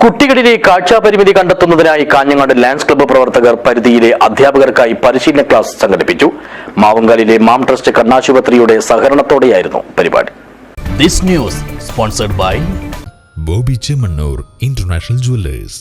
കുട്ടികളിലെ കാഴ്ചാപരിമിതി കണ്ടെത്തുന്നതിനായി Kanhangad lions club പ്രവർത്തകർ പരിധിയിലെ അധ്യാപകർക്കായി പരിശീലന ക്ലാസ് സംഘടിപ്പിച്ചു. മാവുങ്കാലിലെ മാം ട്രസ്റ്റ് കണ്ണാശുപത്രിയുടെ സഹകരണത്തോടെയായിരുന്നു പരിപാടി. This news sponsored by Bobby Chemmanur international jewellers.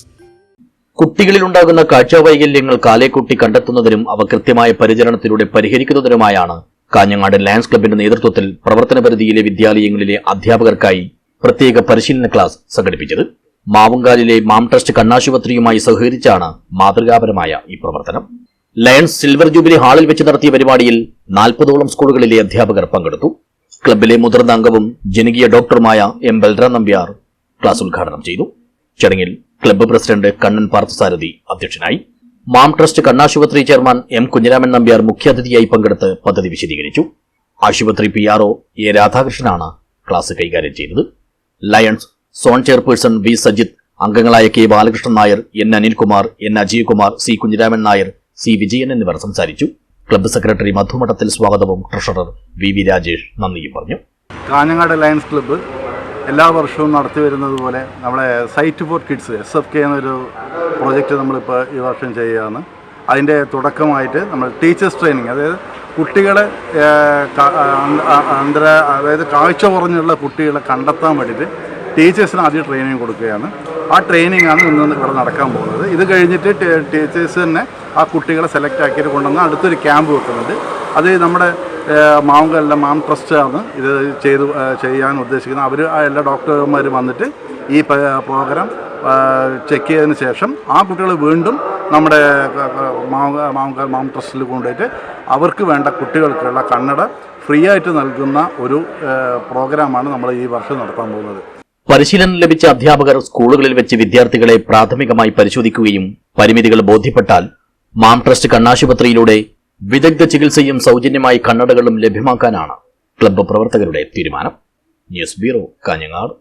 കുട്ടികളിലുണ്ടാകുന്ന കാഴ്ചാവൈകല്യങ്ങൾ കാലേക്കൂട്ടി കണ്ടെത്തുന്നതിനും അവ കൃത്യമായ പരിചരണത്തിലൂടെ പരിഹരിക്കുന്നതിനുമായാണ് കാഞ്ഞങ്ങാട് ലയൺസ് ക്ലബ്ബിന്റെ നേതൃത്വത്തിൽ പ്രവർത്തന പരിധിയിലെ വിദ്യാലയങ്ങളിലെ അധ്യാപകർക്കായി പ്രത്യേക പരിശീലന ക്ലാസ് സംഘടിപ്പിച്ചത്. മാവുങ്കാലിലെ മാം ട്രസ്റ്റ് കണ്ണാശുപത്രിയുമായി സഹകരിച്ചാണ് മാതൃകാപരമായ ഈ പ്രവർത്തനം. ലയൺസ് സിൽവർ ജൂബിലി ഹാളിൽ വെച്ച് നടത്തിയ പരിപാടിയിൽ 40ഓളം സ്കൂളുകളിലെ അധ്യാപകർ പങ്കെടുത്തു. ക്ലബ്ബിലെ മുതിർന്ന അംഗവും ജനകീയ ഡോക്ടറുമായ എം ബൽറാം നമ്പ്യാർ ക്ലാസ് ഉദ്ഘാടനം ചെയ്തു. ചടങ്ങിൽ ക്ലബ്ബ് പ്രസിഡന്റ് കണ്ണൻ പാർത്ഥസാരഥി അധ്യക്ഷനായി. മാം ട്രസ്റ്റ് കണ്ണാശുപത്രി ചെയർമാൻ എം കുഞ്ഞിരാമൻ നമ്പ്യാർ മുഖ്യാതിഥിയായി പങ്കെടുത്ത് പദ്ധതി വിശദീകരിച്ചു. ആശുപത്രി PRO എ രാധാകൃഷ്ണനാണ് ക്ലാസ് കൈകാര്യം ചെയ്തത്. Lions zone chairperson V Sajith, അംഗങ്ങളായ K Balakrishnan Nair, N Anilkumar, N Ajaykumar, C Kunhiraman Nair, C Vijayan എന്നിവർ സംസാരിച്ചു. ക്ലബ്ബ് സെക്രട്ടറി മധുമഠത്തിൽ സ്വാഗതവും ട്രഷറർ വി രാജേഷ് നന്ദിയും പറഞ്ഞു. കാഞ്ഞങ്ങാട് ലയൺസ് ക്ലബ്ബ് എല്ലാ വർഷവും നടത്തി വരുന്നത് പോലെ നമ്മുടെ സൈറ്റ് ഫോർ കിഡ്സ് SFK എന്നൊരു പ്രോജക്റ്റ് നമ്മളിപ്പോൾ ഈ വർഷം ചെയ്യുകയാണ്. അതിൻ്റെ തുടക്കമായിട്ട് നമ്മൾ ടീച്ചേഴ്സ് ട്രെയിനിങ്, അതായത് കുട്ടികളെ അതായത് കാഴ്ച കുറഞ്ഞുള്ള കുട്ടികളെ കണ്ടെത്താൻ വേണ്ടിയിട്ട് ടീച്ചേഴ്സിന് ആദ്യം ട്രെയിനിങ് കൊടുക്കുകയാണ്. ആ ട്രെയിനിങ്ങാണ് ഇന്ന് ഇവിടെ നടക്കാൻ പോകുന്നത്. ഇത് കഴിഞ്ഞിട്ട് ടീച്ചേഴ്സ് തന്നെ ആ കുട്ടികളെ സെലക്ട് ആക്കിയിട്ട് കൊണ്ടുവന്ന് അടുത്തൊരു ക്യാമ്പ് വെക്കുന്നുണ്ട്. അത് നമ്മുടെ മാവുങ്കലിലെ മാം ട്രസ്റ്റാണ് ഇത് ചെയ്യാൻ ഉദ്ദേശിക്കുന്നത്. അവർ എല്ലാ ഡോക്ടർമാർ വന്നിട്ട് ഈ പ്രോഗ്രാം ചെക്ക് ചെയ്തതിന് ശേഷം ആ കുട്ടികൾ വീണ്ടും നമ്മുടെ മാവുങ്കൽ മാം ട്രസ്റ്റിൽ കൊണ്ടുപോയിട്ട് അവർക്ക് വേണ്ട കുട്ടികൾക്കുള്ള കണ്ണട ഫ്രീ ആയിട്ട് നൽകുന്ന ഒരു പ്രോഗ്രാമാണ് നമ്മൾ ഈ വർഷം നടത്താൻ പോകുന്നത്. പരിശീലനം ലഭിച്ച അധ്യാപകർ സ്കൂളുകളിൽ വെച്ച് വിദ്യാർത്ഥികളെ പ്രാഥമികമായി പരിശോധിക്കുകയും പരിമിതികൾ ബോധ്യപ്പെട്ടാൽ മാം ട്രസ്റ്റ് കണ്ണാശുപത്രിയിലൂടെ വിദഗ്ധ ചികിത്സയും സൗജന്യമായി കണ്ണടകളും ലഭ്യമാക്കാനാണ് ക്ലബ്ബ് പ്രവർത്തകരുടെ തീരുമാനം. News bureau, Kanhangad.